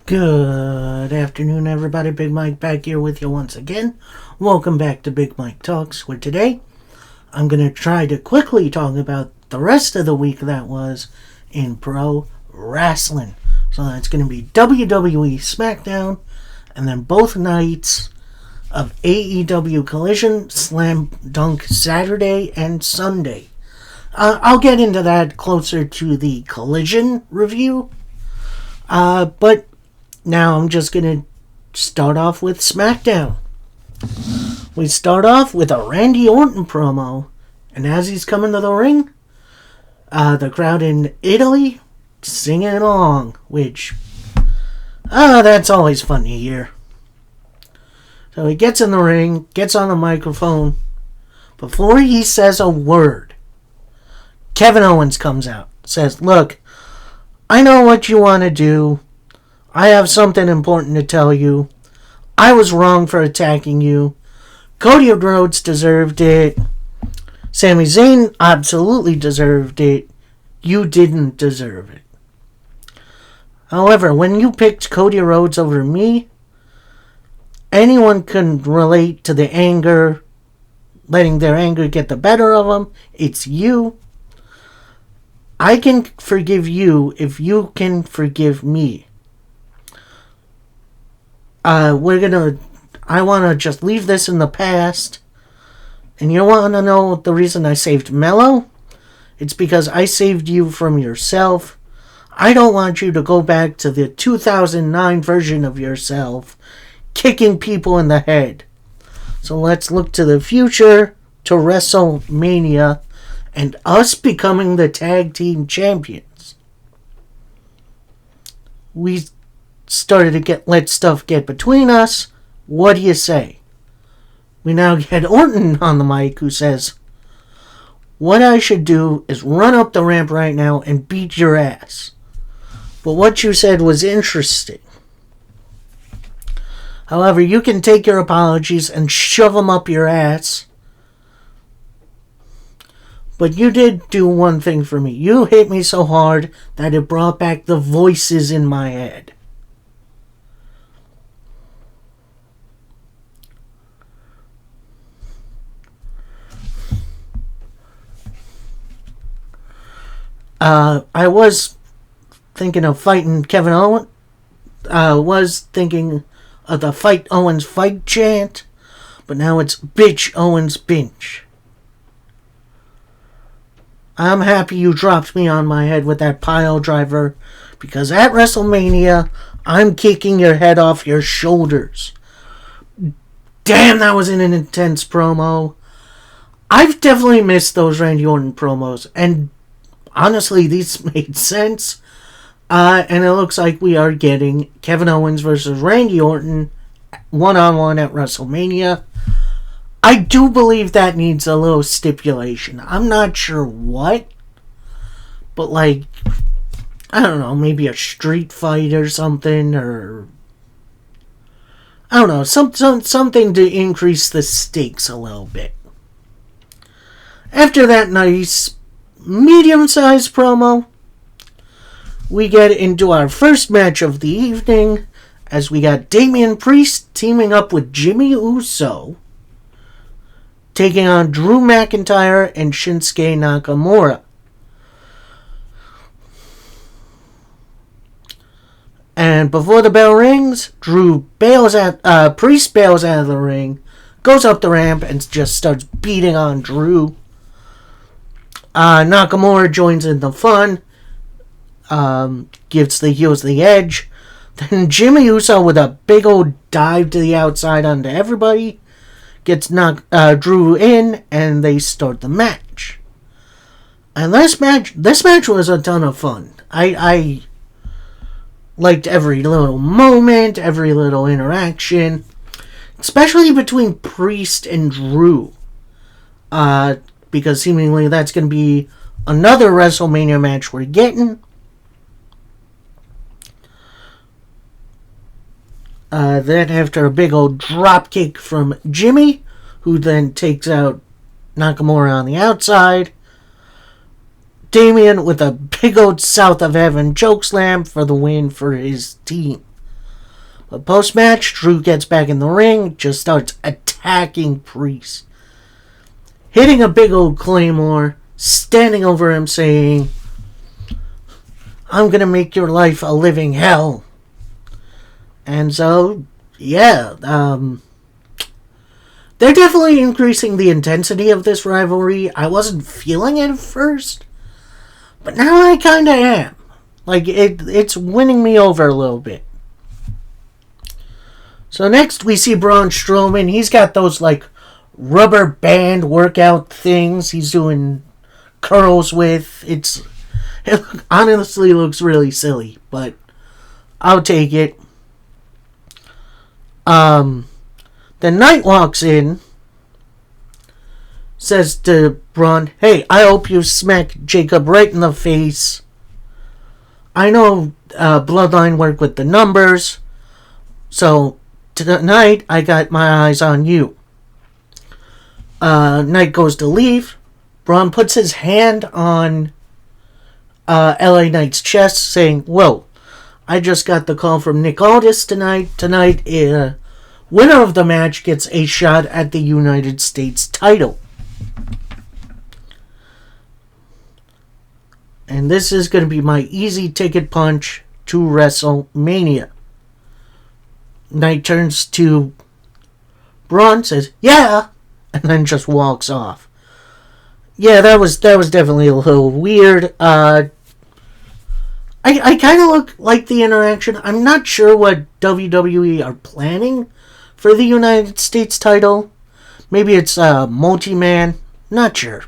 Good afternoon, everybody. Big Mike back here with you once again. Welcome back to Big Mike Talks, where today I'm going to try to quickly talk about the rest of the week that was in pro wrestling. So that's going to be WWE SmackDown and then both nights of AEW Collision, Slam Dunk Saturday and Sunday. I'll get into that closer to the Collision review. But now I'm just going to start off with SmackDown. We start off with a Randy Orton promo, and as he's coming to the ring, the crowd in Italy singing along, which, that's always fun to hear. So he gets in the ring, gets on the microphone. Before he says a word, Kevin Owens comes out, says, "Look, I know what you want to do. I have something important to tell you. I was wrong for attacking you. Cody Rhodes deserved it. Sami Zayn absolutely deserved it. You didn't deserve it. However, when you picked Cody Rhodes over me, anyone can relate to the anger, letting their anger get the better of them. It's you. I can forgive you if you can forgive me. I want to just leave this in the past. And you want to know the reason I saved Mello? It's because I saved you from yourself. I don't want you to go back to the 2009 version of yourself, kicking people in the head. So let's look to the future, to WrestleMania, and us becoming the tag team champions." We started to let stuff get between us. What do you say? We now get Orton on the mic, who says, "What I should do is run up the ramp right now and beat your ass. But what you said was interesting. However, you can take your apologies and shove them up your ass. But you did do one thing for me. You hit me so hard that it brought back the voices in my head." I was thinking of fighting Kevin Owens. Was thinking of the Fight Owens fight chant. But now it's Bitch Owens Binch. I'm happy you dropped me on my head with that pile driver, because at WrestleMania, I'm kicking your head off your shoulders. Damn, that was an intense promo. I've definitely missed those Randy Orton promos, and honestly, these made sense. And it looks like we are getting Kevin Owens versus Randy Orton one-on-one at WrestleMania. I do believe that needs a little stipulation. I'm not sure what, but I don't know, maybe a street fight or something, or I don't know, something to increase the stakes a little bit. After that nice medium-sized promo, we get into our first match of the evening, as we got Damian Priest teaming up with Jimmy Uso, taking on Drew McIntyre and Shinsuke Nakamura. And before the bell rings, Priest bails out of the ring, goes up the ramp, and just starts beating on Drew. Nakamura joins in the fun, gives the heels the edge. Then Jimmy Uso with a big old dive to the outside onto everybody gets Drew in, and they start the match. And this match was a ton of fun. I liked every little moment, every little interaction, especially between Priest and Drew, because seemingly that's going to be another WrestleMania match we're getting. Then after a big old drop kick from Jimmy, who then takes out Nakamura on the outside, Damian with a big old South of Heaven chokeslam for the win for his team. But post-match, Drew gets back in the ring, just starts attacking Priest. Hitting a big old Claymore, standing over him saying, "I'm gonna make your life a living hell." And so, yeah, they're definitely increasing the intensity of this rivalry. I wasn't feeling it at first, but now I kind of am. Like, it's winning me over a little bit. So next we see Braun Strowman. He's got those, like, rubber band workout things he's doing curls with. It honestly looks really silly, but I'll take it. Then Knight walks in, says to Braun, "Hey, I hope you smack Jacob right in the face. I know Bloodline work with the numbers, so tonight I got my eyes on you." Knight goes to leave. Braun puts his hand on LA Knight's chest, saying, "Whoa, I just got the call from Nick Aldis tonight. Tonight, winner of the match gets a shot at the United States title." And this is going to be my easy ticket punch to WrestleMania. Knight turns to Braun, says, "Yeah," and then just walks off. Yeah, that was definitely a little weird. I kind of like the interaction. I'm not sure what WWE are planning for the United States title. Maybe it's multi-man. Not sure.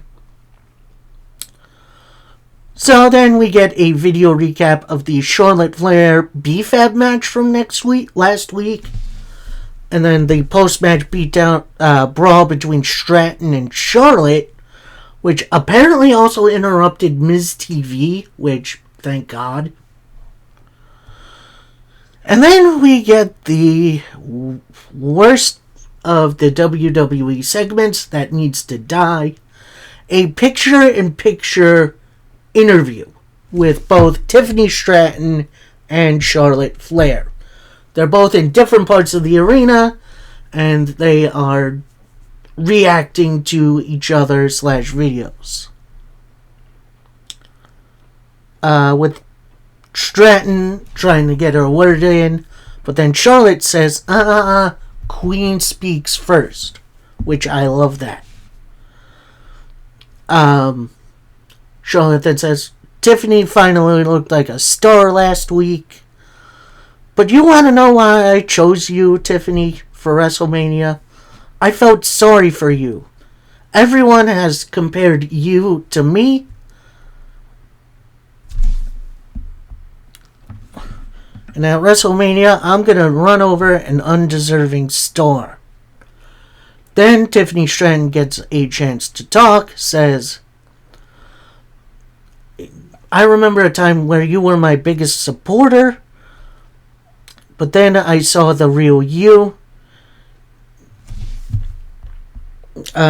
So then we get a video recap of the Charlotte Flair B-Fab match from last week. And then the post-match beatdown brawl between Stratton and Charlotte, which apparently also interrupted Miz TV, which, thank God. And then we get the worst of the WWE segments that needs to die. A picture-in-picture interview with both Tiffany Stratton and Charlotte Flair. They're both in different parts of the arena, and they are reacting to each other / videos. With Stratton trying to get her word in, but then Charlotte says, Queen speaks first, which I love that. Charlotte then says, "Tiffany finally looked like a star last week. But you want to know why I chose you, Tiffany, for WrestleMania? I felt sorry for you. Everyone has compared you to me. And at WrestleMania, I'm going to run over an undeserving star." Then Tiffany Stratton gets a chance to talk, says, "I remember a time where you were my biggest supporter, but then I saw the real you."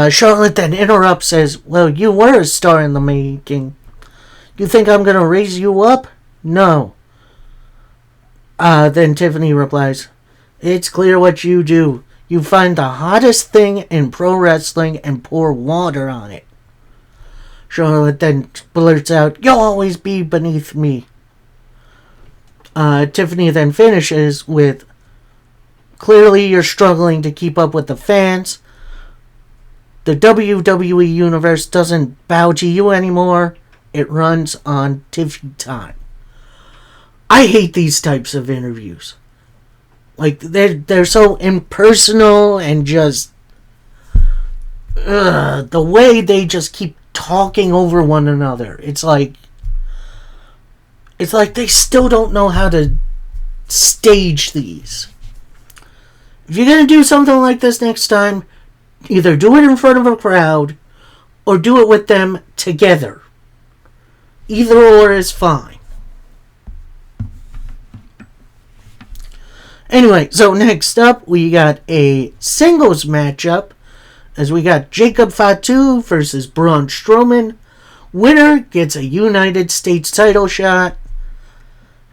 Charlotte then interrupts, says, "Well, you were a star in the making. You think I'm going to raise you up? No." Then Tiffany replies, "It's clear what you do. You find the hottest thing in pro wrestling and pour water on it." Charlotte then blurts out, "You'll always be beneath me." Tiffany then finishes with, "Clearly you're struggling to keep up with the fans. The WWE Universe doesn't bow to you anymore. It runs on Tiffy time." I hate these types of interviews. Like, they're so impersonal and just... the way they just keep talking over one another. It's like they still don't know how to stage these. If you're going to do something like this next time, either do it in front of a crowd or do it with them together. Either or is fine. Anyway, so next up we got a singles matchup, as we got Jacob Fatu versus Braun Strowman. Winner gets a United States title shot.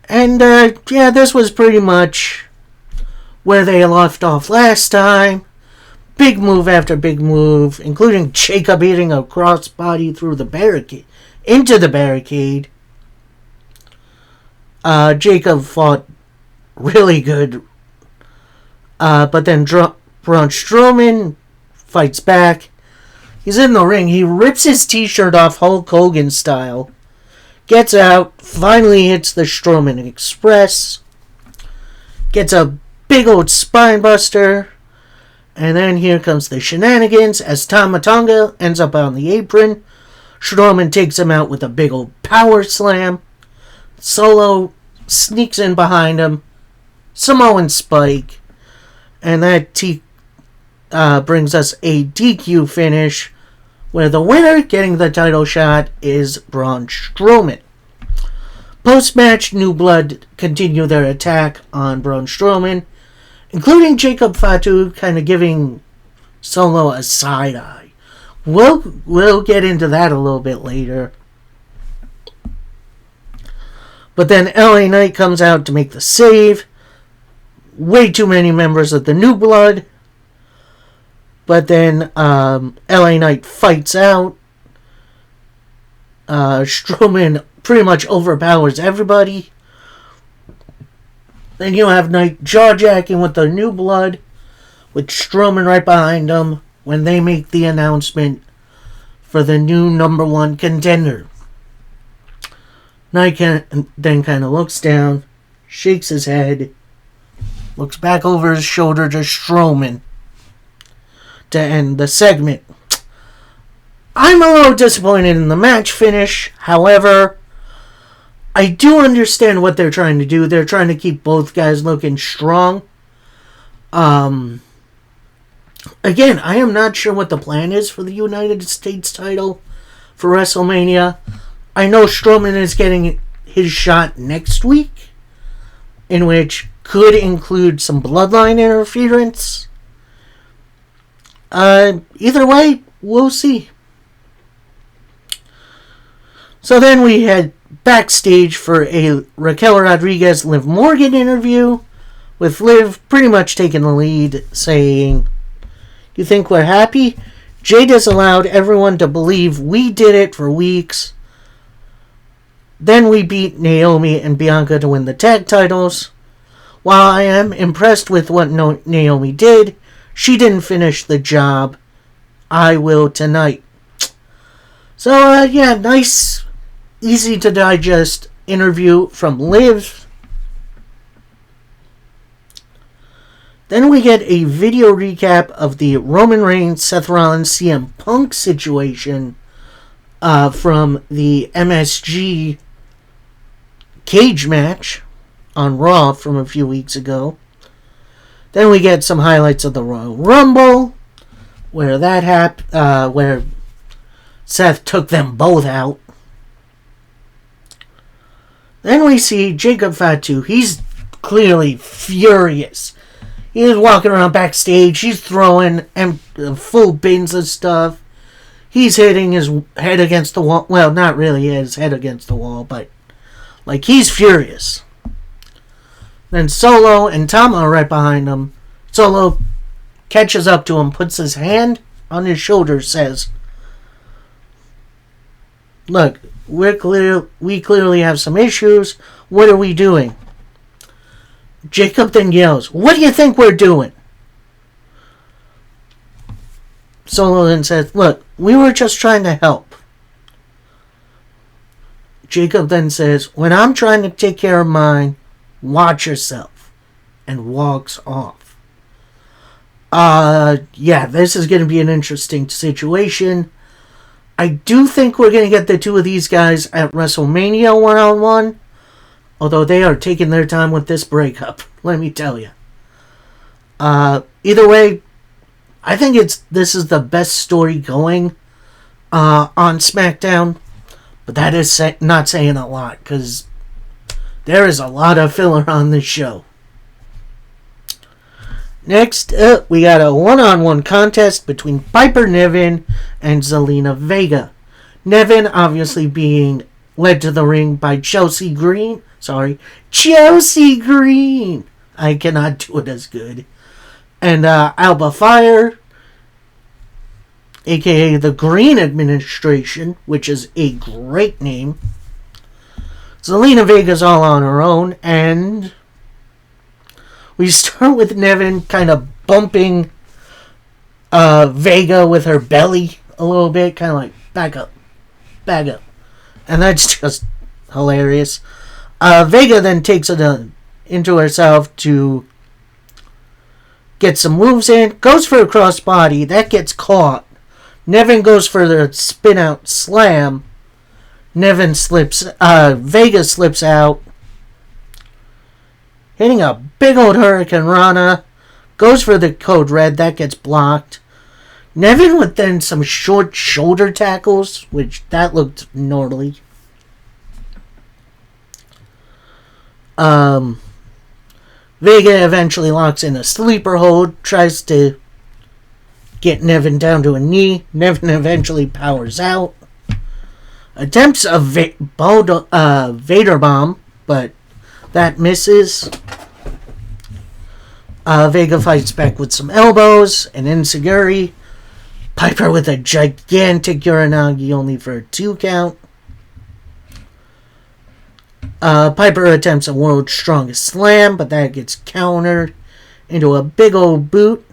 And, this was pretty much where they left off last time. Big move after big move, including Jacob hitting a crossbody through the barricade, into the barricade. Jacob fought really good, but then Braun Strowman fights back. He's in the ring. He rips his t-shirt off Hulk Hogan style, gets out, finally hits the Strowman Express, gets a big old spine buster, and then here comes the shenanigans as Tama Tonga ends up on the apron. Strowman takes him out with a big old power slam. Solo sneaks in behind him. Samoan Spike. And that brings us a DQ finish where the winner getting the title shot is Braun Strowman. Post-match, New Blood continue their attack on Braun Strowman, including Jacob Fatu kind of giving Solo a side eye. We'll get into that a little bit later. But then LA Knight comes out to make the save. Way too many members of the New Blood. But then LA Knight fights out. Strowman pretty much overpowers everybody. Then you have Knight jaw-jacking with the New Blood, with Strowman right behind him when they make the announcement for the new number one contender. Knight then kind of looks down, shakes his head, looks back over his shoulder to Strowman to end the segment. I'm a little disappointed in the match finish. However, I do understand what they're trying to do. They're trying to keep both guys looking strong. Again, I am not sure what the plan is for the United States title for WrestleMania. I know Strowman is getting his shot next week, in which could include some bloodline interference. Either way, we'll see. So then we head backstage for a Raquel Rodriguez Liv Morgan interview, with Liv pretty much taking the lead, saying, "You think we're happy? Jade has allowed everyone to believe we did it for weeks. Then we beat Naomi and Bianca to win the tag titles. While I am impressed with what Naomi did, she didn't finish the job. I will tonight." So, yeah, nice, easy to digest interview from Liv. Then we get a video recap of the Roman Reigns, Seth Rollins, CM Punk situation from the MSG cage match on Raw from a few weeks ago. Then we get some highlights of the Royal Rumble, where where Seth took them both out. Then we see Jacob Fatu. He's clearly furious. He's walking around backstage. He's throwing full bins of stuff. He's hitting his head against the wall. Well, not really his head against the wall, but like he's furious. Then Solo and Tama are right behind him. Solo catches up to him, puts his hand on his shoulder, says, "Look, we clearly have some issues. What are we doing?" Jacob then yells, "What do you think we're doing?" Solo then says, "Look, we were just trying to help." Jacob then says, "When I'm trying to take care of mine, watch yourself," and walks off. Yeah, this is going to be an interesting situation. I do think we're going to get the two of these guys at WrestleMania one-on-one, although they are taking their time with this breakup, let me tell you. Either way, I think this is the best story going on SmackDown, but that is not saying a lot, because there is a lot of filler on this show. Next up, we got a one-on-one contest between Piper Niven and Zelina Vega. Niven obviously being led to the ring by Chelsea Green. I cannot do it as good. And Alba Fire, aka the Green Administration, which is a great name. Zelina Vega's all on her own, and we start with Nevin kind of bumping Vega with her belly a little bit, kind of like, back up. And that's just hilarious. Vega then takes it into herself to get some moves in, goes for a crossbody, that gets caught. Nevin goes for the spin out slam. Vega slips out, hitting a big old Hurricane Rana, goes for the Code Red, that gets blocked. Nevin with then some short shoulder tackles, which that looked gnarly. Vega eventually locks in a sleeper hold, tries to get Nevin down to a knee. Nevin eventually powers out. Attempts a Vader bomb, but that misses. Vega fights back with some elbows and enziguri. Piper with a gigantic Uranagi only for a 2 count. Piper attempts a World's Strongest Slam, but that gets countered into a big old boot.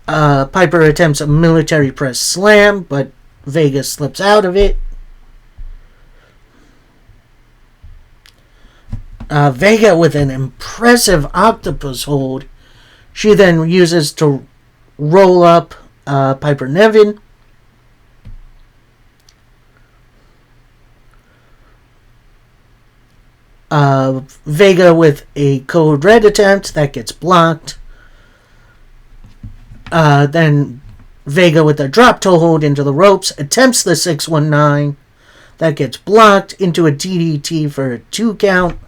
Piper attempts a Military Press Slam, but Vega slips out of it. Vega with an impressive octopus hold. She then uses to roll up Piper Nevin. Vega with a Code Red attempt that gets blocked. Then Vega with a drop toe hold into the ropes attempts the 619 that gets blocked into a DDT for a 2 count.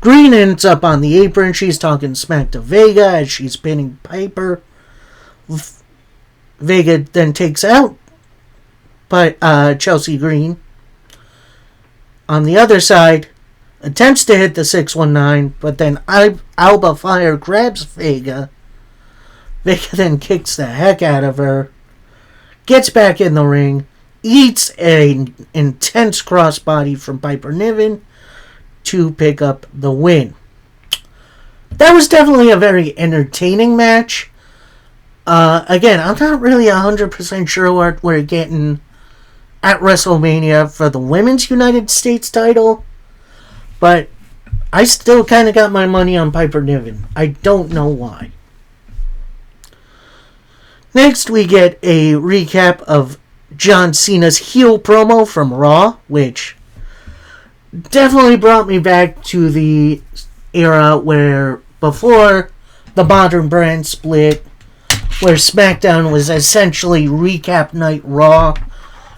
Green ends up on the apron. She's talking smack to Vega as she's pinning Piper. Vega then takes out Chelsea Green. On the other side, attempts to hit the 619, but then Alba Fire grabs Vega. Vega then kicks the heck out of her, gets back in the ring, eats an intense crossbody from Piper Niven to pick up the win. That was definitely a very entertaining match. Again, I'm not really 100% sure what we're getting at WrestleMania for the Women's United States title, but I still kind of got my money on Piper Niven. I don't know why. Next, we get a recap of John Cena's heel promo from Raw, which definitely brought me back to the era where before the modern brand split, where SmackDown was essentially recap night Raw,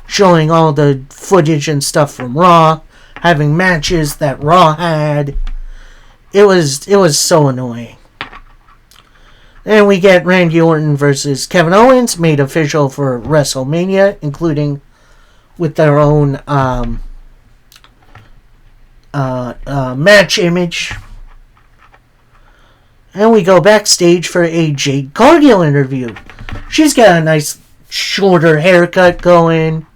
showing all the footage and stuff from Raw, having matches that Raw had. It was so annoying. And we get Randy Orton versus Kevin Owens made official for WrestleMania, including with their own match image. And we go backstage for a Jade Cargill interview. She's got a nice shorter haircut going.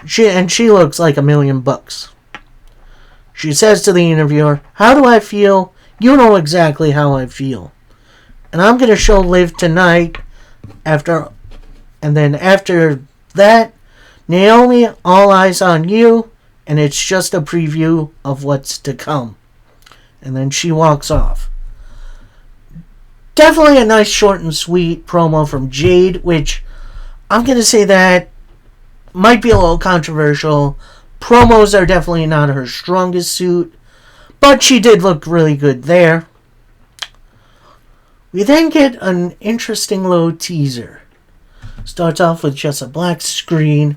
She looks like $1,000,000. She says to the interviewer, "How do I feel? You know exactly how I feel. And I'm going to show Liv tonight after that, Naomi, all eyes on you, and it's just a preview of what's to come." And then she walks off. Definitely a nice short and sweet promo from Jade, which I'm going to say that might be a little controversial. Promos are definitely not her strongest suit, but she did look really good there. We then get an interesting little teaser. Starts off with just a black screen,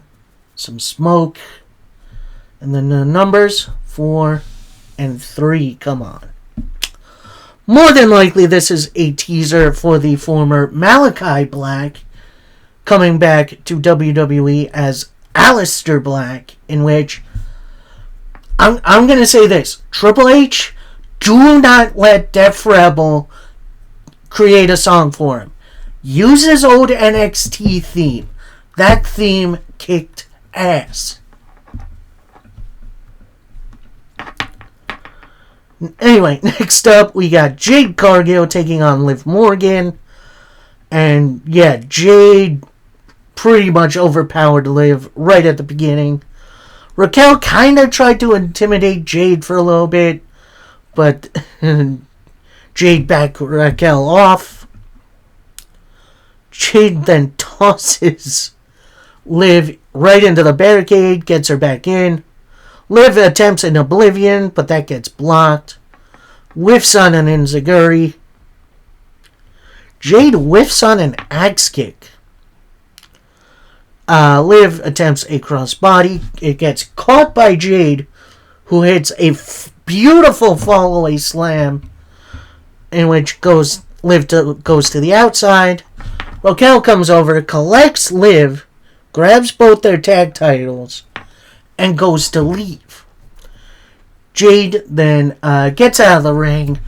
some smoke, and then the numbers 4 and 3 come on. More than likely, this is a teaser for the former Malachi Black coming back to WWE as Aleister Black, in which I'm going to say this: Triple H Do not let Def Rebel create a song for him. Use his old NXT theme. That theme kicked ass. Anyway, next up we got Jade Cargill taking on Liv Morgan. And yeah, Jade pretty much overpowered Liv right at the beginning. Raquel kind of tried to intimidate Jade for a little bit, but Jade backed Raquel off. Jade then tosses Liv right into the barricade, gets her back in. Liv attempts an Oblivion, but that gets blocked. Whiffs on an Enziguri. Jade whiffs on an axe kick. Liv attempts a crossbody. It gets caught by Jade, who hits a beautiful fallaway slam, in which Liv goes to the outside. Raquel comes over, collects Liv, grabs both their tag titles, and goes to leave. Jade then gets out of the ring,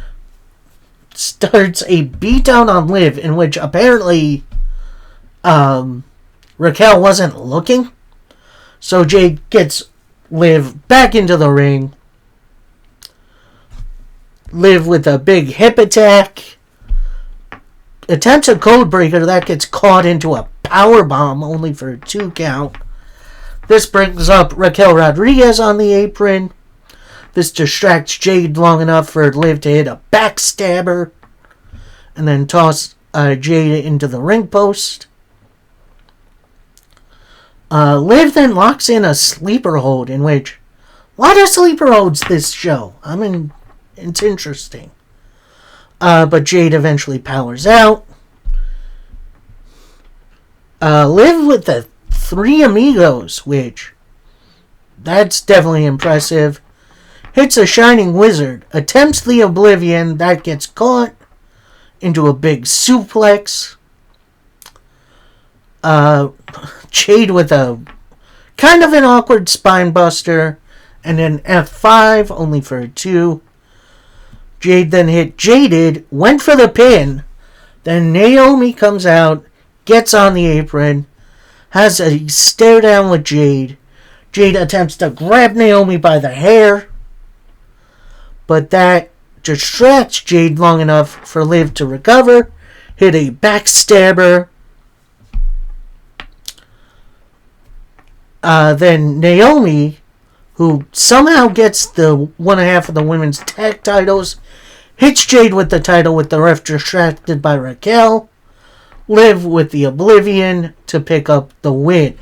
starts a beatdown on Liv, in which apparently Raquel wasn't looking. So Jade gets Liv back into the ring. Liv with a big hip attack. Attempts a code breaker that gets caught into a power bomb, only for a 2 count. This brings up Raquel Rodriguez on the apron. This distracts Jade long enough for Liv to hit a backstabber and then toss Jade into the ring post. Liv then locks in a sleeper hold, in which a lot of sleeper holds this show. I mean, it's interesting. But Jade eventually powers out. Liv with the 3 amigos, which that's definitely impressive. Hits a Shining Wizard, attempts the Oblivion, that gets caught into a big suplex. Jade with a kind of an awkward spine buster and an F5, only for a 2. Jade then hit Jaded, went for the pin. Then Naomi comes out, gets on the apron, has a stare down with Jade. Jade attempts to grab Naomi by the hair, but that distracts Jade long enough for Liv to recover, hit a backstabber. Then Naomi, who somehow gets the 1.5 of the women's tag titles, hits Jade with the title with the ref distracted by Raquel. Liv with the Oblivion to pick up the win.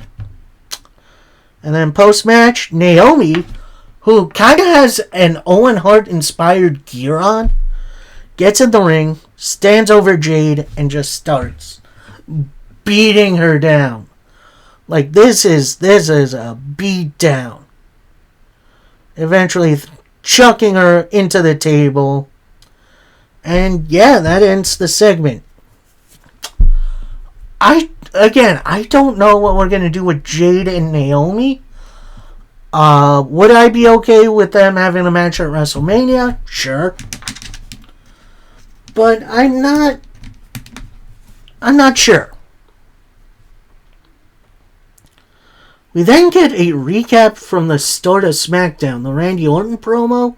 And then post-match, Naomi, who kind of has an Owen Hart-inspired gear on, gets in the ring, stands over Jade, and just starts beating her down. Like, this is a beat down. Eventually chucking her into the table. And yeah, that ends the segment. I don't know what we're going to do with Jade and Naomi. Would I be okay with them having a match at WrestleMania? Sure. But I'm not sure. We then get a recap from the start of SmackDown, the Randy Orton promo,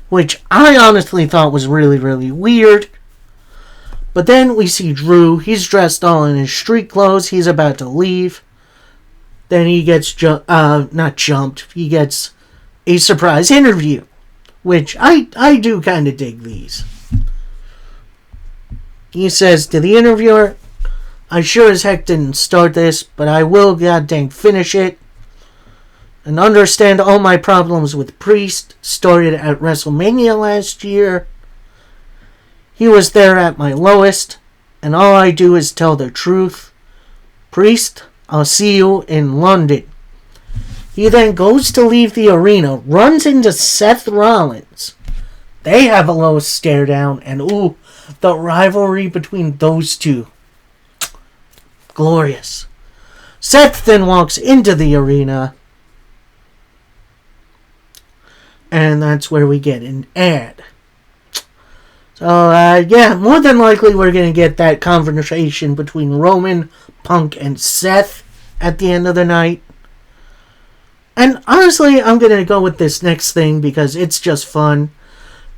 which I honestly thought was really, really weird. But then we see Drew. He's dressed all in his street clothes. He's about to leave. Then he gets not jumped. He gets a surprise interview, which I do kind of dig these. He says to the interviewer, "I sure as heck didn't start this, but I will goddamn finish it. And understand all my problems with Priest started at WrestleMania last year. He was there at my lowest, and all I do is tell the truth. Priest, I'll see you in London." He then goes to leave the arena, runs into Seth Rollins. They have a little stare down, and ooh, the rivalry between those two. Glorious. Seth then walks into the arena, and that's where we get an ad. So, yeah, more than likely we're going to get that conversation between Roman, Punk, and Seth at the end of the night. And honestly, I'm going to go with this next thing because it's just fun,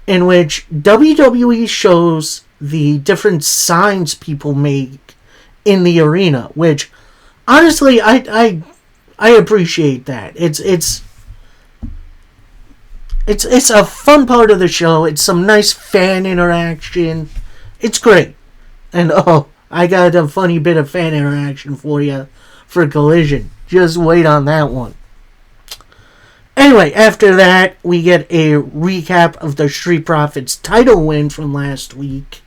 in which WWE shows the different signs people make in the arena, which honestly, I appreciate that. It's a fun part of the show. It's some nice fan interaction. It's great. And oh, I got a funny bit of fan interaction for you for Collision. Just wait on that one. Anyway, after that, we get a recap of the Street Profits title win from last week.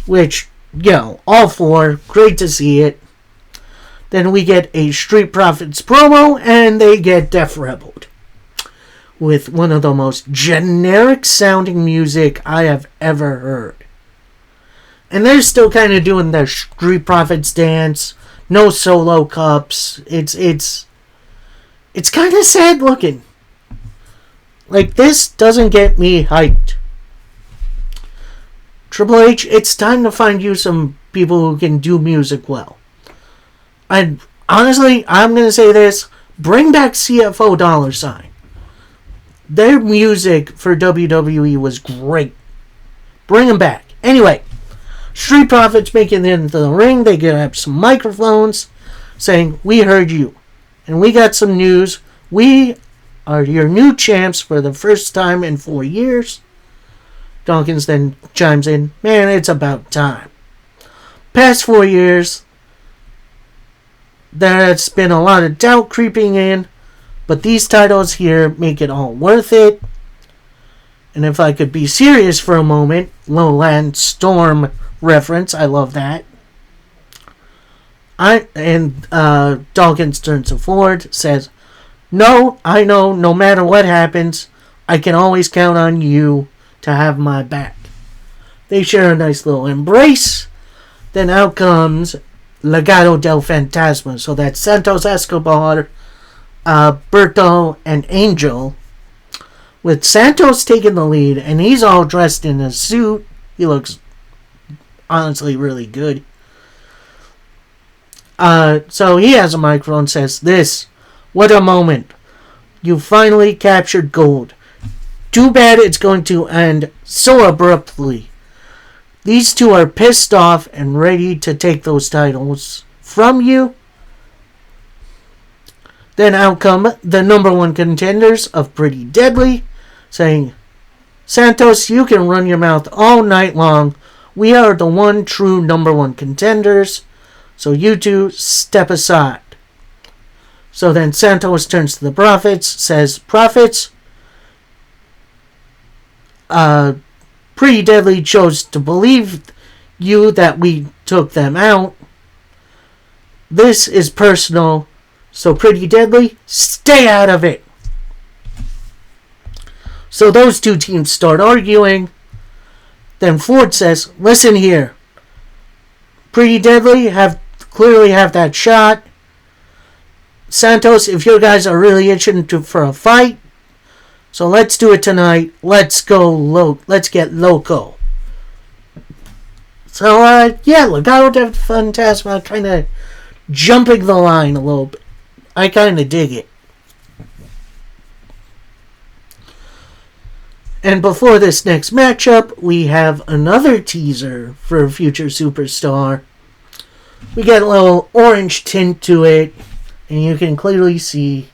Which, all four. Great to see it. Then we get a Street Profits promo, and they get Def Rebelled with one of the most generic sounding music I have ever heard. And they're still kind of doing their Street Profits dance. No solo cups. It's kind of sad looking. Like, this doesn't get me hyped. Triple H, it's time to find you some people who can do music well. And honestly, I'm going to say this. Bring back CFO $. Their music for WWE was great. Bring them back. Anyway, Street Profits making it into the ring. They get up some microphones saying, "We heard you. And we got some news. We are your new champs for the first time in 4 years." Dawkins then chimes in, "Man, it's about time. Past 4 years, there's been a lot of doubt creeping in, but these titles here make it all worth it." And if I could be serious for a moment, Lowland Storm reference, I love that. Dawkins turns to Ford, says, "No, I know, no matter what happens, I can always count on you to have my back." They share a nice little embrace. Then out comes Legado del Fantasma. So that's Santos Escobar, Berto, and Angel. With Santos taking the lead, and he's all dressed in a suit. He looks honestly really good. So he has a microphone and says, "What a moment. You finally captured gold. Too bad it's going to end so abruptly. These two are pissed off and ready to take those titles from you." Then out come the number one contenders of Pretty Deadly, saying, "Santos, you can run your mouth all night long. We are the one true number one contenders. So you two step aside." So then Santos turns to the Profits, says, "Profits, Pretty Deadly chose to believe you that we took them out. This is personal, so Pretty Deadly, stay out of it." So those two teams start arguing. Then Ford says, "Listen here. Pretty Deadly clearly have that shot. Santos, if you guys are really itching for a fight, so let's do it tonight. Let's go let's get loco." So, Legado del Fantasma kind of jumping the line a little bit. I kind of dig it. And before this next matchup, we have another teaser for a future superstar. We get a little orange tint to it, and you can clearly see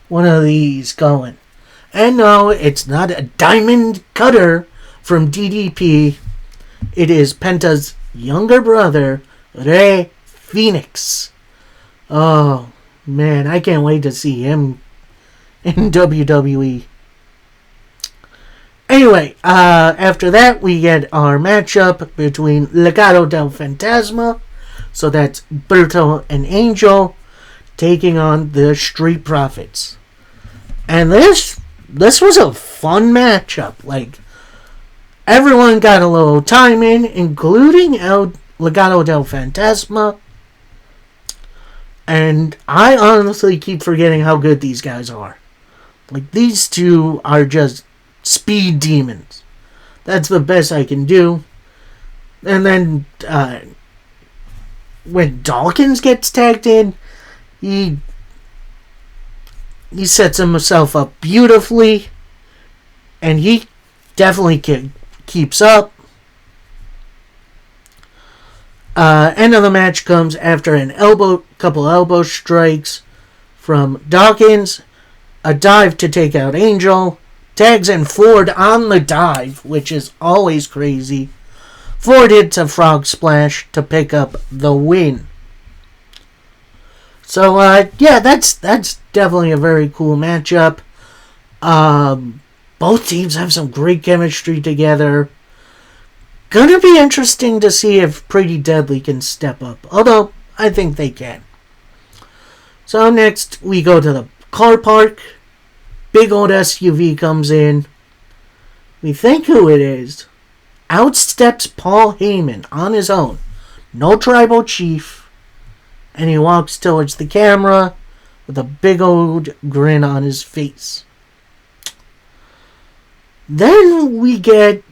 one of these going. And no, it's not a diamond cutter from DDP. It is Penta's younger brother, Rey Fenix. Oh, man, I can't wait to see him in WWE. Anyway, after that, we get our matchup between Legado del Fantasma, so that's Berto and Angel, taking on the Street Profits. And this was a fun matchup. Like, everyone got a little time in, including El Legado del Fantasma. And I honestly keep forgetting how good these guys are. Like, these two are just speed demons. That's the best I can do. And then when Dawkins gets tagged in, he sets himself up beautifully, and he definitely keeps up. End of the match comes after couple elbow strikes from Dawkins, a dive to take out Angel, tags in Ford on the dive, which is always crazy. Ford hits a frog splash to pick up the win. So, yeah, that's definitely a very cool matchup. Both teams have some great chemistry together. Gonna be interesting to see if Pretty Deadly can step up. Although, I think they can. So next, we go to the car park. Big old SUV comes in. We think who it is. Out steps Paul Heyman on his own. No tribal chief. And he walks towards the camera with a big old grin on his face. Then we get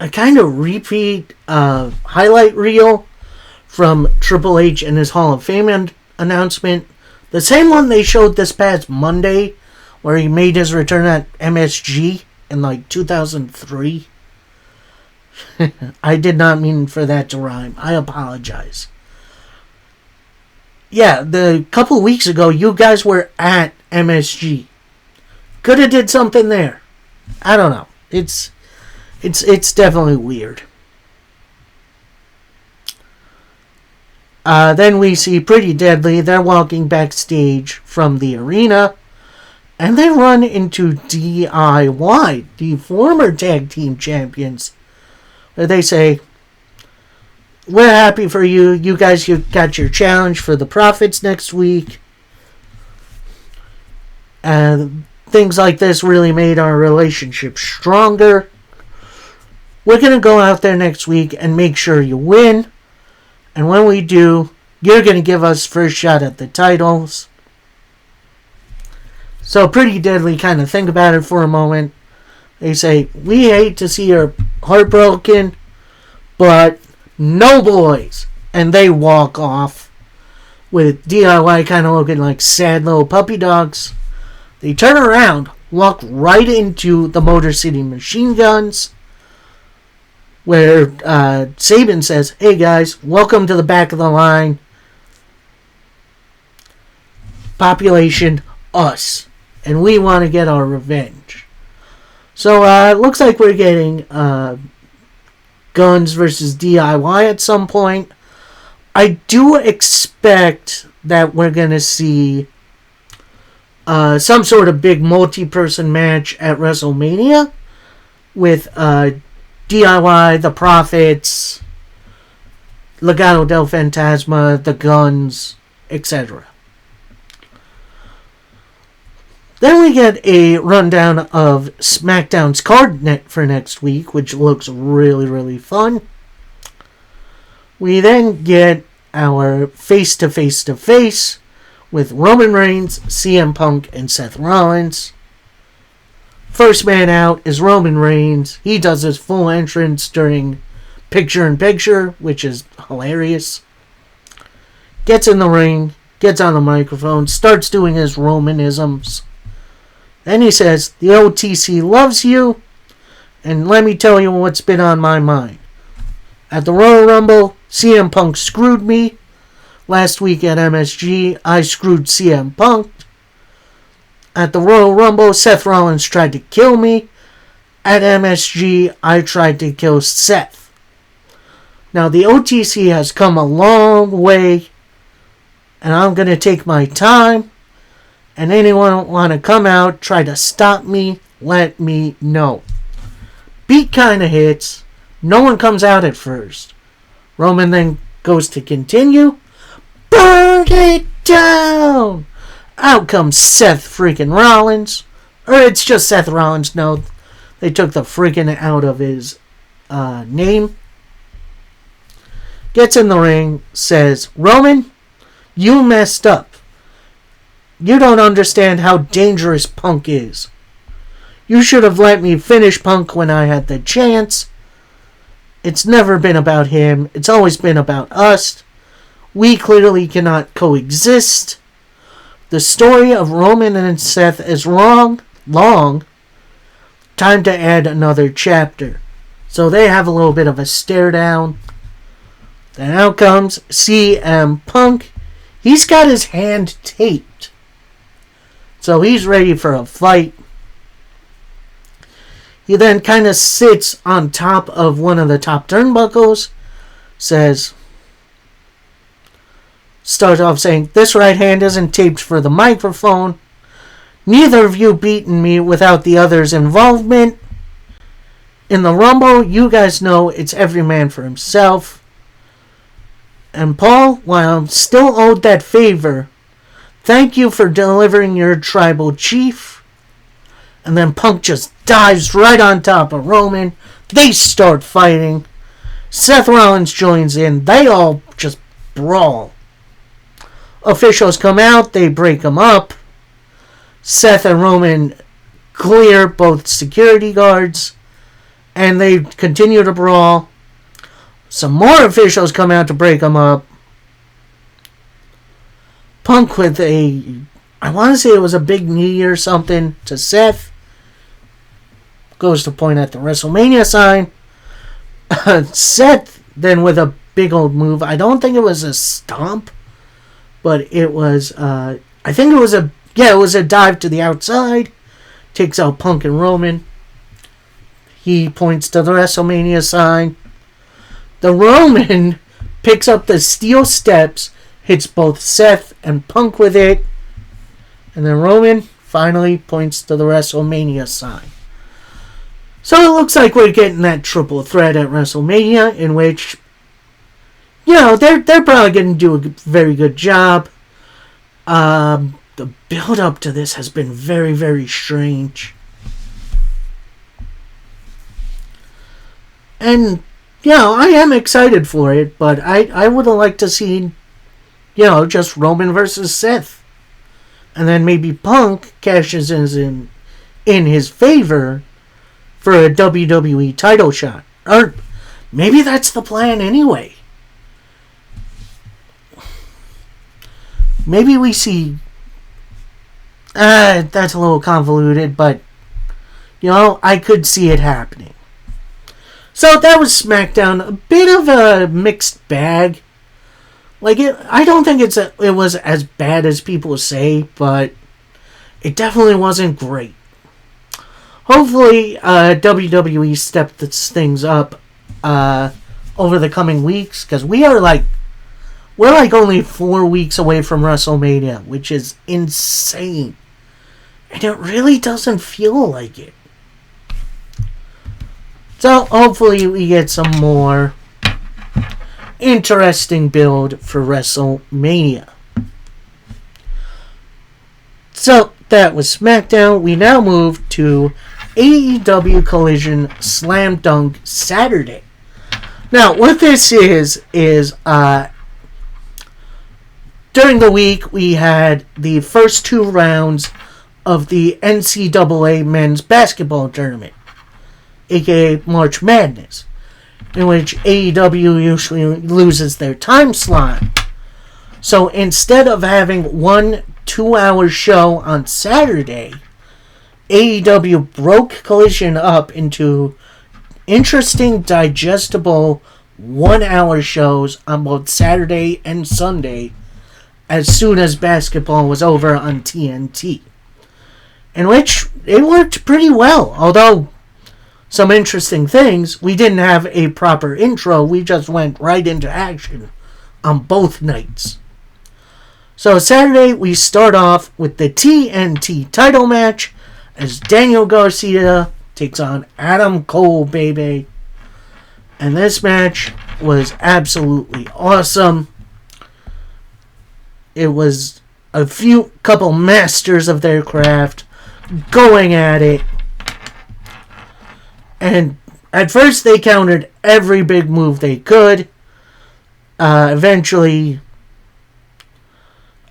a kind of repeat highlight reel from Triple H and his Hall of Fame announcement. The same one they showed this past Monday, where he made his return at MSG in like 2003. I did not mean for that to rhyme. I apologize. Yeah, the couple weeks ago, you guys were at MSG. Could have did something there. I don't know. It's definitely weird. Then we see Pretty Deadly. They're walking backstage from the arena, and they run into DIY, the former tag team champions. They say, "We're happy for you. You guys, you got your challenge for the Profits next week." And things like this really made our relationship stronger. We're going to go out there next week and make sure you win. And when we do, you're going to give us first shot at the titles. So Pretty Deadly kind of think about it for a moment. They say, "We hate to see her heartbroken, but no boys." And they walk off with DIY kind of looking like sad little puppy dogs. They turn around, walk right into the Motor City Machine Guns, where Sabin says, "Hey guys, welcome to the back of the line. Population, us. And we want to get our revenge." So it looks like we're getting Guns versus DIY at some point. I do expect that we're going to see some sort of big multi-person match at WrestleMania with DIY, the Profits, Legado del Fantasma, the Guns, etc. Then we get a rundown of SmackDown's card net for next week, which looks really, really fun. We then get our face-to-face-to-face with Roman Reigns, CM Punk, and Seth Rollins. First man out is Roman Reigns. He does his full entrance during picture-in-picture, which is hilarious. Gets in the ring, gets on the microphone, starts doing his Romanisms. Then he says, "The OTC loves you, and let me tell you what's been on my mind. At the Royal Rumble, CM Punk screwed me. Last week at MSG, I screwed CM Punk. At the Royal Rumble, Seth Rollins tried to kill me. At MSG, I tried to kill Seth. Now, the OTC has come a long way, and I'm going to take my time. And anyone want to come out, try to stop me, let me know." Beat kind of hits. No one comes out at first. Roman then goes to continue. Burn it down! Out comes Seth freaking Rollins. Or it's just Seth Rollins. No, they took the freaking out of his name. Gets in the ring, says, "Roman, you messed up. You don't understand how dangerous Punk is. You should have let me finish Punk when I had the chance. It's never been about him. It's always been about us. We clearly cannot coexist. The story of Roman and Seth is long. Time to add another chapter. So they have a little bit of a stare down. Then out comes CM Punk. He's got his hand taped. So he's ready for a fight. He then kind of sits on top of one of the top turnbuckles. Starts off saying, "This right hand isn't taped for the microphone. Neither of you beaten me without the other's involvement. In the Rumble, you guys know it's every man for himself. And Paul, while I'm still owed that favor, thank you for delivering your tribal chief." And then Punk just dives right on top of Roman. They start fighting. Seth Rollins joins in. They all just brawl. Officials come out. They break them up. Seth and Roman clear both security guards. And they continue to brawl. Some more officials come out to break them up. Punk with I want to say it was a big knee or something to Seth. Goes to point at the WrestleMania sign. Seth then with a big old move. I don't think it was a stomp, but it was. I think it was a dive to the outside. Takes out Punk and Roman. He points to the WrestleMania sign. The Roman picks up the steel steps, hits both Seth and Punk with it, and then Roman finally points to the WrestleMania sign. So it looks like we're getting that triple threat at WrestleMania, in which, they're probably going to do a very good job. The build-up to this has been very, very strange. And, I am excited for it, but I would have liked to see, just Roman versus Seth. And then maybe Punk cashes in his favor for a WWE title shot. Or maybe that's the plan anyway. Maybe we see... that's a little convoluted, but, I could see it happening. So that was SmackDown. A bit of a mixed bag. I don't think it was as bad as people say, but it definitely wasn't great. Hopefully, WWE steps things up over the coming weeks, because we're only 4 weeks away from WrestleMania, which is insane, and it really doesn't feel like it. So hopefully we get some more interesting build for WrestleMania. So that was SmackDown. We now move to AEW Collision Slam Dunk Saturday. Now, what this is during the week we had the first 2 rounds of the NCAA men's basketball tournament, aka March Madness, in which AEW usually loses their time slot. So instead of having one 2-hour show on Saturday, AEW broke Collision up into interesting, digestible 1-hour shows on both Saturday and Sunday as soon as basketball was over on TNT. In which it worked pretty well, although some interesting things, we didn't have a proper intro, we just went right into action on both nights. So Saturday we start off with the TNT title match as Daniel Garcia takes on Adam Cole, baby. And this match was absolutely awesome. It was a couple masters of their craft going at it. And at first they countered every big move they could. Eventually,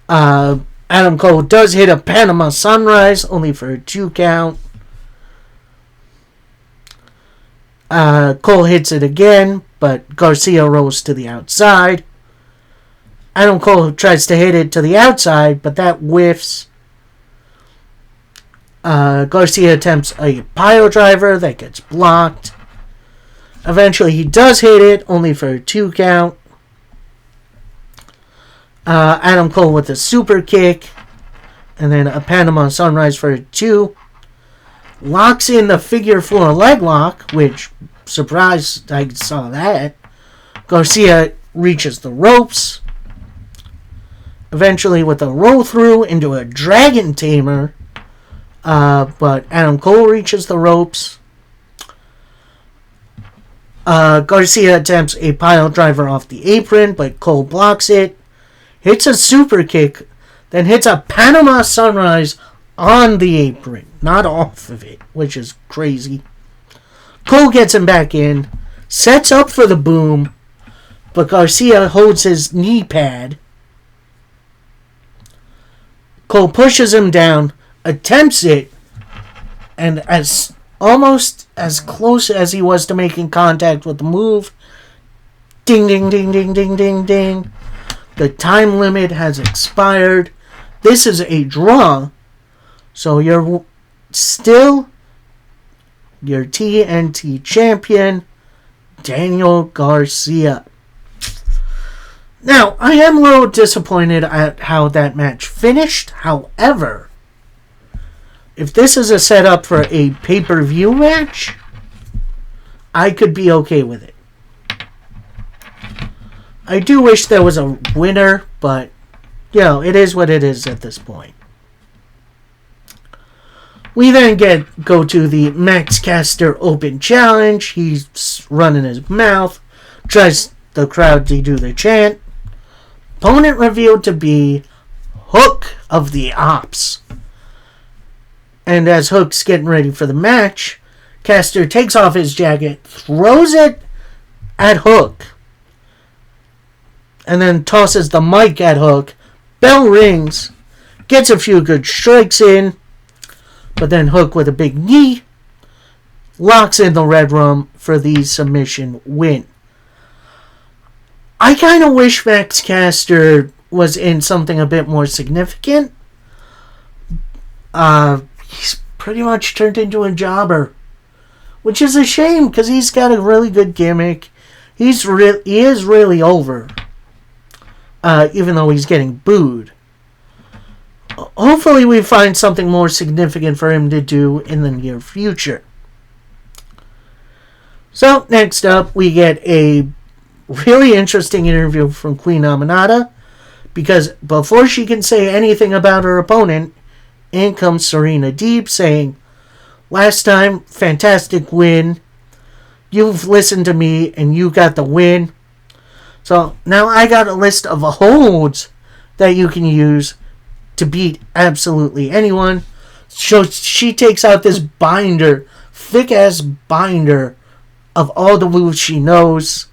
Adam Cole does hit a Panama Sunrise, only for a 2 count. Cole hits it again, but Garcia rolls to the outside. Adam Cole tries to hit it to the outside, but that whiffs. Garcia attempts a pile driver that gets blocked. Eventually he does hit it, only for a 2 count. Adam Cole with a super kick, and then a Panama Sunrise for a 2. Locks in the figure 4 leg lock, which, surprised I saw that. Garcia reaches the ropes. Eventually with a roll through into a Dragon Tamer. But Adam Cole reaches the ropes. Garcia attempts a pile driver off the apron, but Cole blocks it. Hits a super kick, then hits a Panama Sunrise on the apron, not off of it, which is crazy. Cole gets him back in, sets up for the boom, but Garcia holds his knee pad. Cole pushes him down, attempts it, and as almost as close as he was to making contact with the move, ding, ding, ding, ding, ding, ding, ding. The time limit has expired. This is a draw, so you're still your TNT champion, Daniel Garcia. Now, I am a little disappointed at how that match finished. However, if this is a setup for a pay-per-view match, I could be okay with it. I do wish there was a winner, but, it is what it is at this point. We then go to the Max Caster Open Challenge. He's running his mouth, tries the crowd to do the chant. Opponent revealed to be Hook of the Ops. And as Hook's getting ready for the match, Caster takes off his jacket, throws it at Hook, and then tosses the mic at Hook. Bell rings, gets a few good strikes in, but then Hook with a big knee locks in the Red Room for the submission win. I kind of wish Max Caster was in something a bit more significant. He's pretty much turned into a jobber, which is a shame because he's got a really good gimmick. He is really over, even though he's getting booed. Hopefully we find something more significant for him to do in the near future. So, next up, we get a really interesting interview from Queen Aminata, because before she can say anything about her opponent, in comes Serena Deeb saying, "Last time, fantastic win. You've listened to me and you got the win. So now I got a list of holds that you can use to beat absolutely anyone." So she takes out this binder, thick ass binder of all the moves she knows,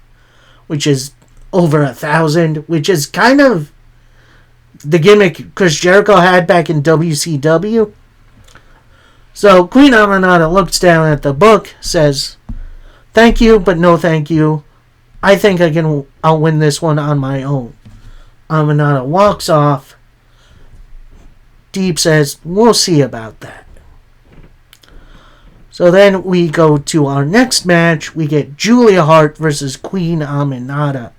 which is over 1,000, which is kind of the gimmick Chris Jericho had back in WCW. So Queen Aminata looks down at the book, says, "Thank you, but no thank you. I think I'll win this one on my own." Aminata walks off. Deeb says, "We'll see about that." So then we go to our next match. We get Julia Hart versus Queen Aminata.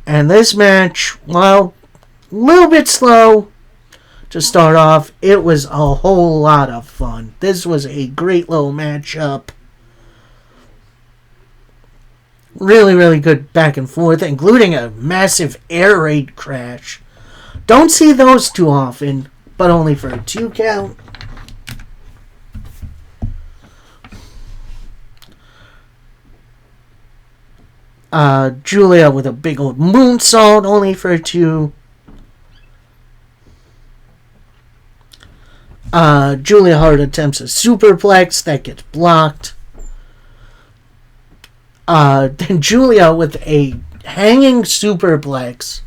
And this match, while a little bit slow to start off, it was a whole lot of fun. This was a great little matchup. Really, really good back and forth, including a massive air raid crash. Don't see those too often, but only for a 2 count. Julia with a big old moonsault, only for a 2. Julia Hart attempts a superplex that gets blocked. Then Julia with a hanging superplex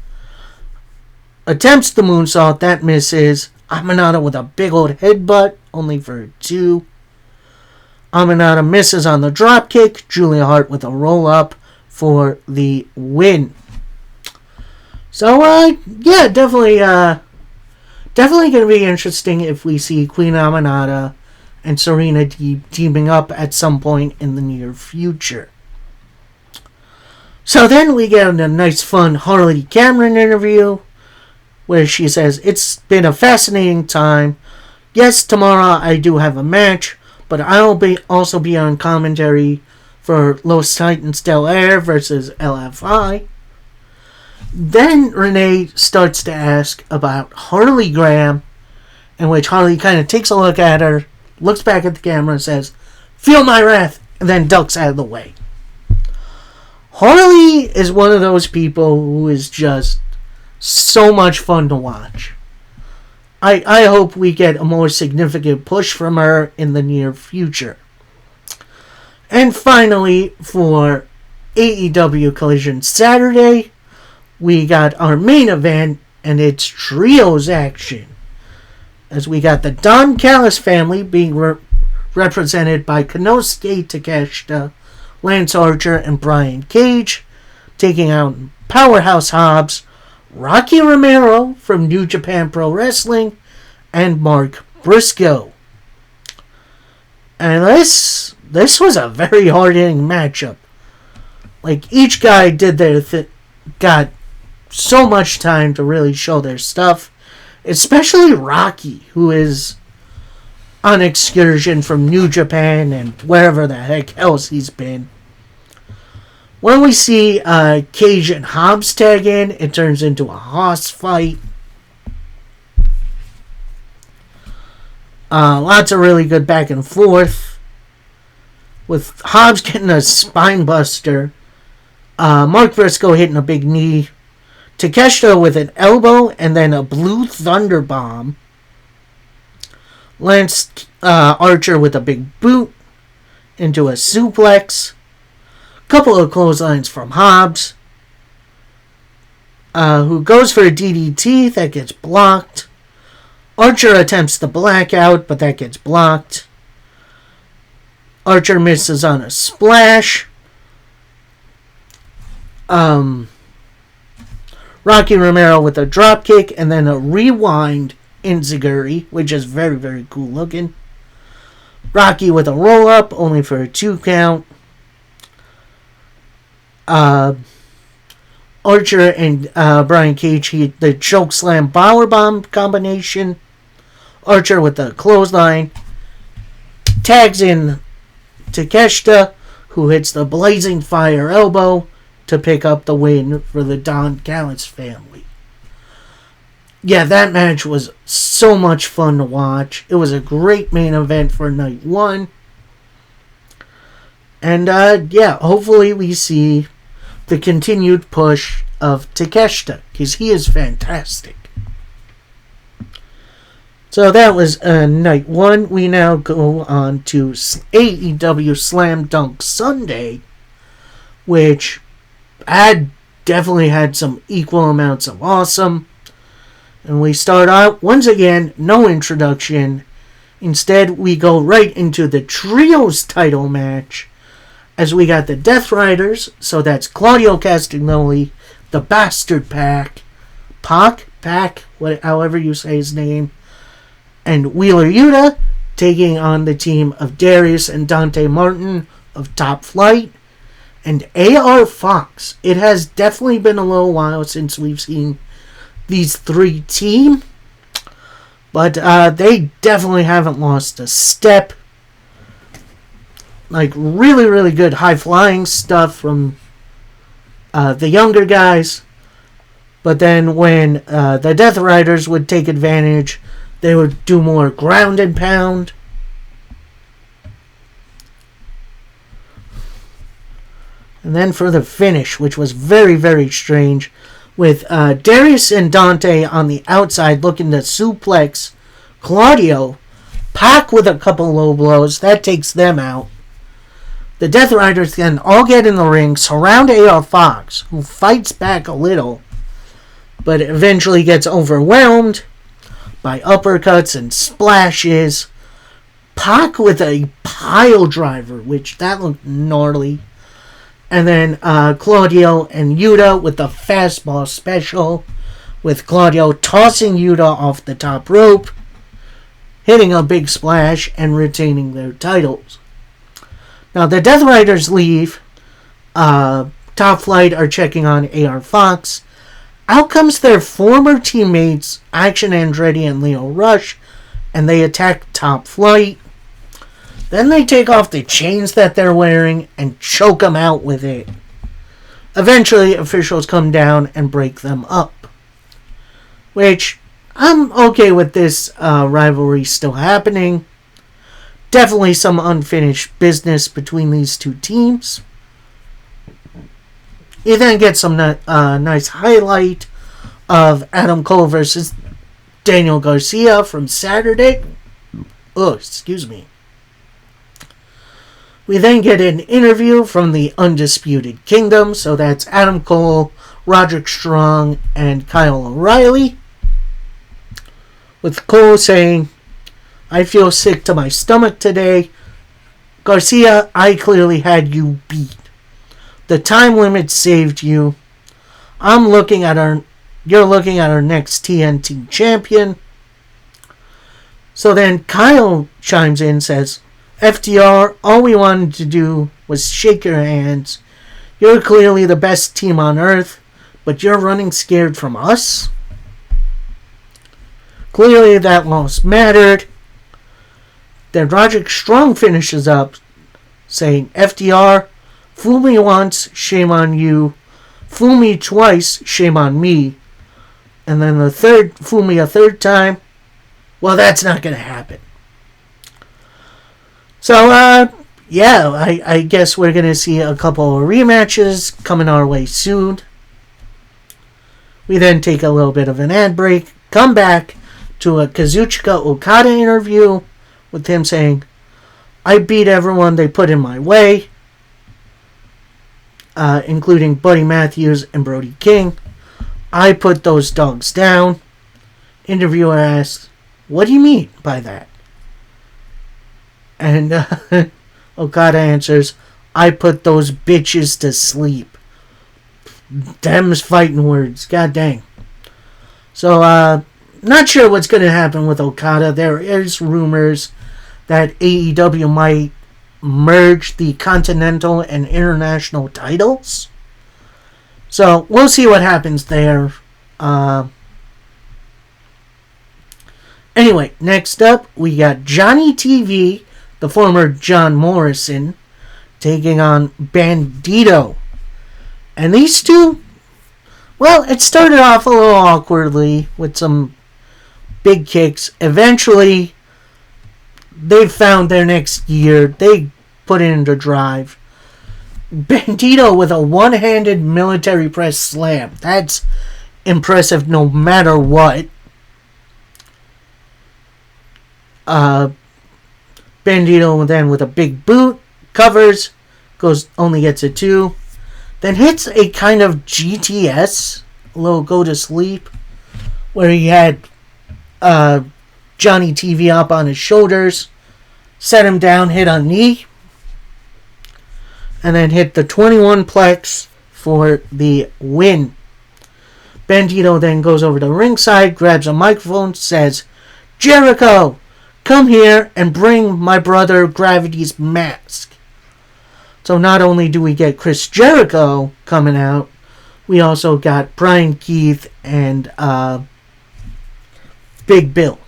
attempts the moonsault, that misses. Aminata with a big old headbutt, only for a 2. Aminata misses on the dropkick. Julia Hart with a roll-up for the win. So, yeah, definitely going to be interesting if we see Queen Aminata and Serena teaming up at some point in the near future. So then we get a nice, fun Harley Cameron interview where she says, "It's been a fascinating time. Yes, tomorrow I do have a match, but I'll also be on commentary for Los Titans Del Air versus LFI." Then Renee starts to ask about Harley Graham, in which Harley kind of takes a look at her, looks back at the camera and says, "Feel my wrath," and then ducks out of the way. Harley is one of those people who is just so much fun to watch. I hope we get a more significant push from her in the near future. And finally, for AEW Collision Saturday, we got our main event, and it's trios action. As we got the Don Callis family being represented by Konosuke Takeshita, Lance Archer, and Brian Cage, taking out Powerhouse Hobbs, Rocky Romero from New Japan Pro Wrestling, and Mark Briscoe. And this was a very hard-hitting matchup. Like, each guy did their got so much time to really show their stuff. Especially Rocky, who is on excursion from New Japan and wherever the heck else he's been. When we see Cage and Hobbs tag in, it turns into a hoss fight. Lots of really good back and forth, with Hobbs getting a spine buster, Mark Briscoe hitting a big knee, Takeshita with an elbow and then a blue thunder bomb, Lance Archer with a big boot into a suplex, couple of clotheslines from Hobbs, who goes for a DDT that gets blocked. Archer attempts the blackout, but that gets blocked. Archer misses on a splash. Rocky Romero with a dropkick and then a rewind enziguri, which is very, very cool looking. Rocky with a roll-up, only for a 2 count. Archer and Brian Cage hit the chokeslam powerbomb combination. Archer with the clothesline. Tags in Takeshita, who hits the blazing fire elbow to pick up the win for the Don Callis family. Yeah, that match was so much fun to watch. It was a great main event for night 1. And yeah, hopefully we see the continued push of Takeshita, because he is fantastic. So that was night 1. We now go on to AEW Slam Dunk Sunday, which definitely had some equal amounts of awesome. And we start out, once again, no introduction. Instead, we go right into the Trios title match, as we got the Death Riders, so that's Claudio Castagnoli, the Bastard Pack, however you say his name, and Wheeler Yuta, taking on the team of Darius and Dante Martin of Top Flight, and AR Fox. It has definitely been a little while since we've seen these 3 team, but they definitely haven't lost a step. Like, really, really good high-flying stuff from the younger guys. But then when the Death Riders would take advantage, they would do more ground and pound. And then for the finish, which was very, very strange, with Darius and Dante on the outside looking to suplex Claudio. Pac with a couple low blows. That takes them out. The Death Riders then all get in the ring, surround AR Fox, who fights back a little, but eventually gets overwhelmed by uppercuts and splashes. Pac with a pile driver, which that looked gnarly. And then Claudio and Yuta with the fastball special, with Claudio tossing Yuta off the top rope, hitting a big splash, and retaining their titles. Now the Death Riders leave. Top Flight are checking on AR Fox. Out comes their former teammates, Action Andretti and Leo Rush, and they attack Top Flight. Then they take off the chains that they're wearing and choke them out with it. Eventually, officials come down and break them up. Which, I'm okay with this rivalry still happening. Definitely some unfinished business between these two teams. You then get some nice highlight of Adam Cole versus Daniel Garcia from Saturday. Oh, excuse me. We then get an interview from the Undisputed Kingdom. So that's Adam Cole, Roderick Strong, and Kyle O'Reilly. With Cole saying, "I feel sick to my stomach today. Garcia, I clearly had you beat. The time limit saved you. You're looking at our next TNT champion." So then Kyle chimes in and says, "FTR, all we wanted to do was shake your hands. You're clearly the best team on earth, but you're running scared from us?" Clearly that loss mattered. Then Roderick Strong finishes up saying, "FTR, fool me once, shame on you. Fool me twice, shame on me. And then fool me a third time, well, that's not going to happen." So, I guess we're going to see a couple of rematches coming our way soon. We then take a little bit of an ad break, come back to a Kazuchika Okada interview with him saying, "I beat everyone they put in my way," including Buddy Matthews and Brody King. "I put those dogs down." Interviewer asks, "What do you mean by that?" And Okada answers, "I put those bitches to sleep." Them's fighting words. God dang. So, not sure what's going to happen with Okada. There is rumors that AEW might merge the Continental and International titles. So, we'll see what happens there. Anyway, next up, we got Johnny TV, the former John Morrison, taking on Bandito. And these two, well, it started off a little awkwardly with some big kicks. Eventually, they found their next gear. They put it into drive. Bandito with a one-handed military press slam. That's impressive no matter what. Bandito then with a big boot, covers, only gets a 2. Then hits a kind of GTS, a little go to sleep, where he had Johnny TV up on his shoulders, set him down, hit a knee, and then hit the 21 plex for the win. Bandito then goes over to ringside, grabs a microphone, says, "Jericho, come here and bring my brother Gravity's mask." So not only do we get Chris Jericho coming out, we also got Brian Keith and Big Bill.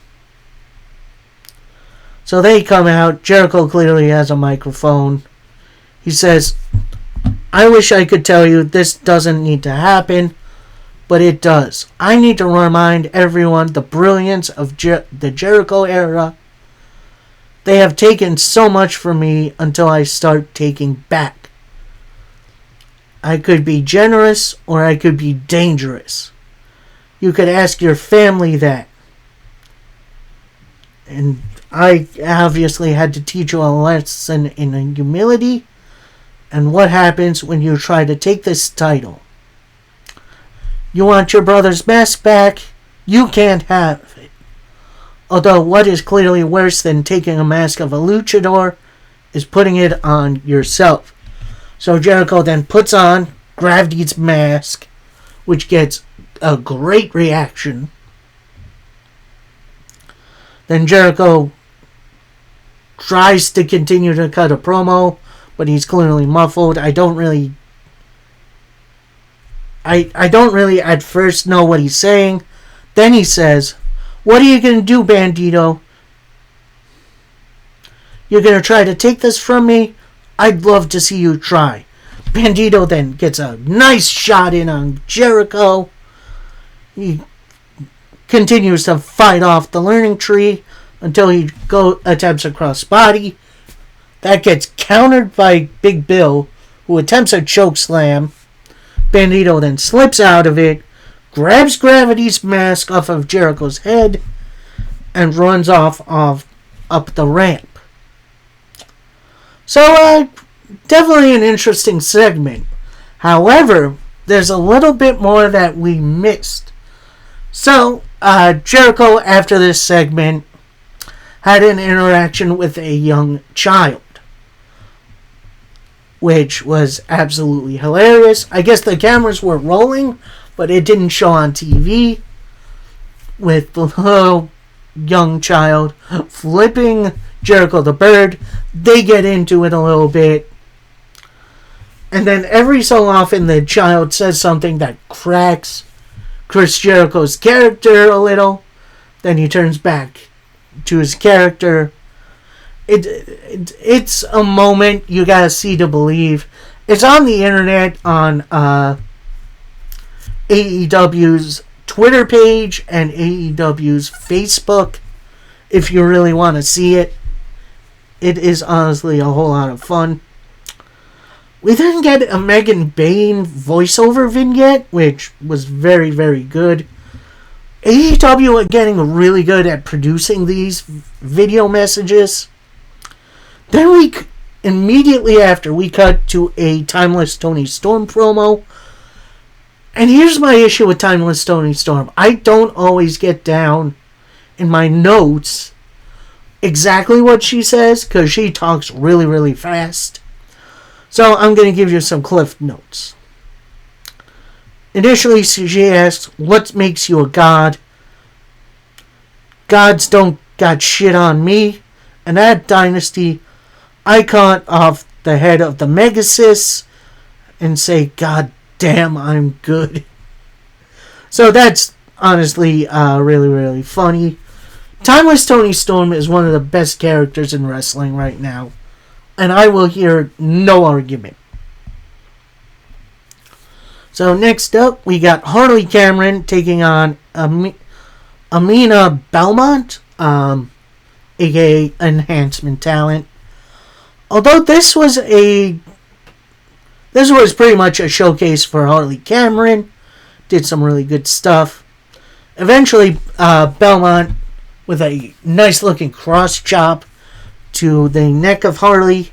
So they come out. Jericho clearly has a microphone. He says, "I wish I could tell you this doesn't need to happen, but it does. I need to remind everyone the brilliance of the Jericho era. They have taken so much from me until I start taking back. I could be generous or I could be dangerous. You could ask your family that. And I obviously had to teach you a lesson in humility and what happens when you try to take this title. You want your brother's mask back? You can't have it. Although what is clearly worse than taking a mask of a luchador is putting it on yourself. So Jericho then puts on Gravity's mask, which gets a great reaction. Then Jericho tries to continue to cut a promo, but he's clearly muffled. I don't really at first know what he's saying. Then he says, "What are you going to do, Bandito? You're going to try to take this from me? I'd love to see you try." Bandito then gets a nice shot in on Jericho. He continues to fight off the learning tree until he attempts a crossbody. That gets countered by Big Bill, who attempts a choke slam. Bandito then slips out of it, grabs Gravity's mask off of Jericho's head, and runs off up the ramp. So, definitely an interesting segment. However, there's a little bit more that we missed. So, Jericho, after this segment, had an interaction with a young child, which was absolutely hilarious. I guess the cameras were rolling, but it didn't show on TV, with the little young child flipping Jericho the bird. They get into it a little bit. And then every so often the child says something that cracks Chris Jericho's character a little. Then he turns back to his character. It's a moment you gotta see to believe. It's on the internet on AEW's Twitter page and AEW's Facebook. If you really want to see it, it is honestly a whole lot of fun. We then get a Megan Bayne voiceover vignette, which was very, very good. AEW are getting really good at producing these video messages. Then immediately after, we cut to a Timeless Toni Storm promo. And here's my issue with Timeless Toni Storm. I don't always get down in my notes exactly what she says, because she talks really, really fast. So I'm going to give you some Cliff Notes. Initially, she asks, "What makes you a god? Gods don't got shit on me. And that dynasty, I cut off the head of the Megasis and say, God damn, I'm good." So that's honestly really, really funny. Timeless Toni Storm is one of the best characters in wrestling right now, and I will hear no argument. So next up, we got Harley Cameron taking on Amina Belmont, aka Enhancement Talent. Although this was pretty much a showcase for Harley Cameron, did some really good stuff. Eventually, Belmont, with a nice looking cross chop to the neck of Harley,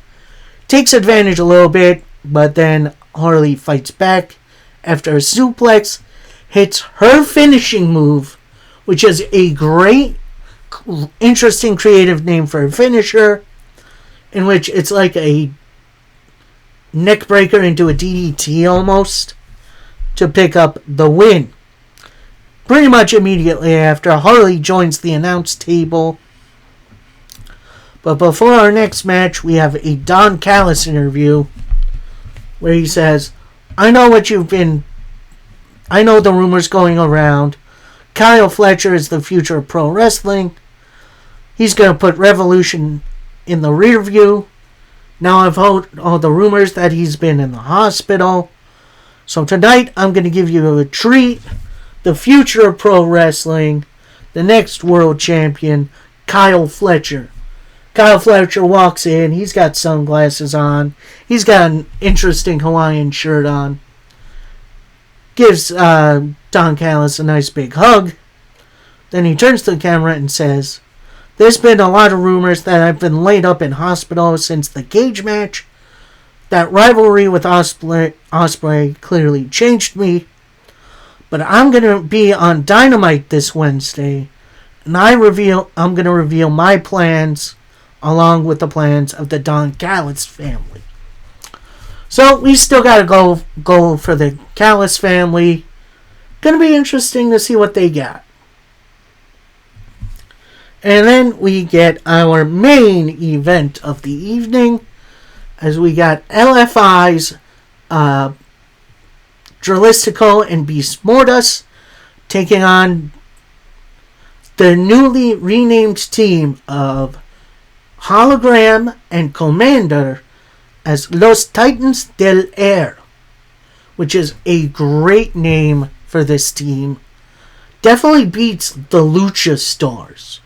takes advantage a little bit, but then Harley fights back after a suplex, hits her finishing move, which is a great, interesting, creative name for a finisher, in which it's like a neck breaker into a DDT almost, to pick up the win. Pretty much immediately after, Harley joins the announce table. But before our next match, we have a Don Callis interview where he says, I know the rumors going around. Kyle Fletcher is the future of pro wrestling. He's going to put Revolution in the rear view. Now I've heard all the rumors that he's been in the hospital. So tonight I'm going to give you a treat. The future of pro wrestling. The next world champion, Kyle Fletcher. Kyle Fletcher walks in. He's got sunglasses on. He's got an interesting Hawaiian shirt on. Gives Don Callis a nice big hug. Then he turns to the camera and says, There's been a lot of rumors that I've been laid up in hospital since the cage match. That rivalry with Ospreay clearly changed me. But I'm going to be on Dynamite this Wednesday And I'm going to reveal my plans along with the plans of the Don Callis family. So we still got to go for the Callis family. Going to be interesting to see what they got. And then we get our main event of the evening, as we got LFI's Dralistico and Beast Mortis taking on the newly renamed team of Hologram and Commander as Los Titans del Air, which is a great name for this team. Definitely beats the Lucha Stars.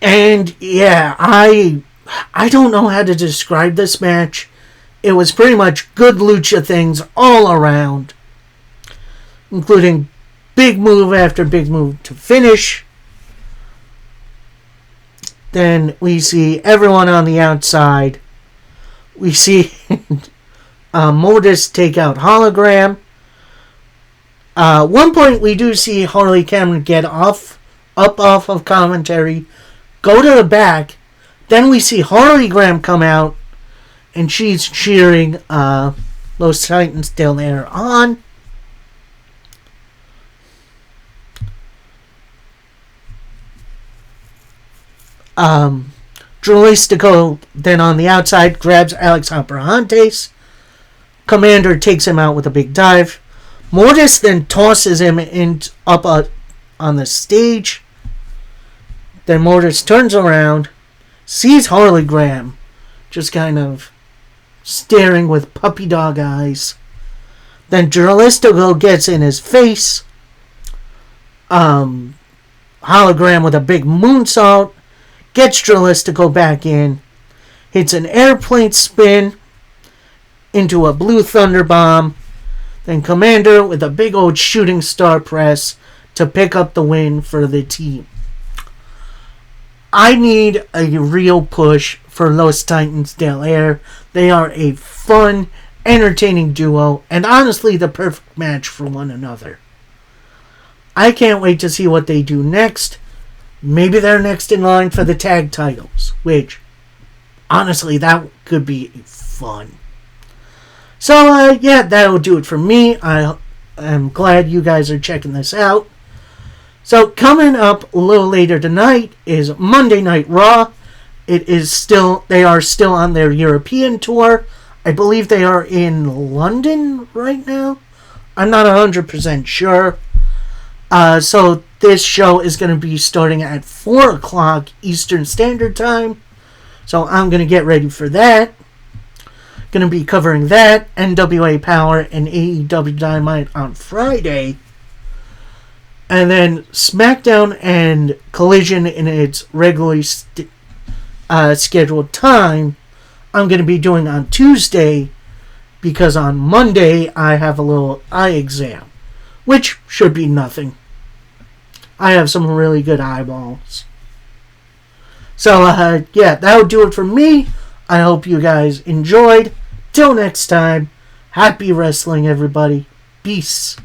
And yeah, I don't know how to describe this match. It was pretty much good lucha things all around, including big move after big move to finish. Then we see everyone on the outside. We see Mortis take out Hologram. One point we do see Harley Cameron get up off of commentary, go to the back. Then we see Harley Graham come out, and she's cheering Los Titans del Air on. Dralistico then on the outside grabs Alex Abrahantes. Commander takes him out with a big dive. Mortis then tosses him up on the stage. Then Mortis turns around, sees Harley Graham just kind of staring with puppy dog eyes. Then Dralistico gets in his face. Hologram with a big moonsault gets Dralistico back in, hits an airplane spin into a blue thunder bomb. Then Commander with a big old shooting star press to pick up the win for the team. I need a real push for Los Titans del Air. They are a fun, entertaining duo, and honestly the perfect match for one another. I can't wait to see what they do next. Maybe they're next in line for the tag titles, which, honestly, that could be fun. So, yeah, that'll do it for me. I am glad you guys are checking this out. So, coming up a little later tonight is Monday Night Raw. They are still on their European tour. I believe they are in London right now. I'm not 100% sure. So this show is going to be starting at 4 o'clock Eastern Standard Time. So I'm going to get ready for that. Going to be covering that, NWA Power, and AEW Dynamite on Friday. And then SmackDown and Collision in its regularly scheduled time, I'm going to be doing on Tuesday, because on Monday I have a little eye exam, which should be nothing. I have some really good eyeballs. So, yeah, that'll do it for me. I hope you guys enjoyed. Till next time, happy wrestling, everybody. Peace.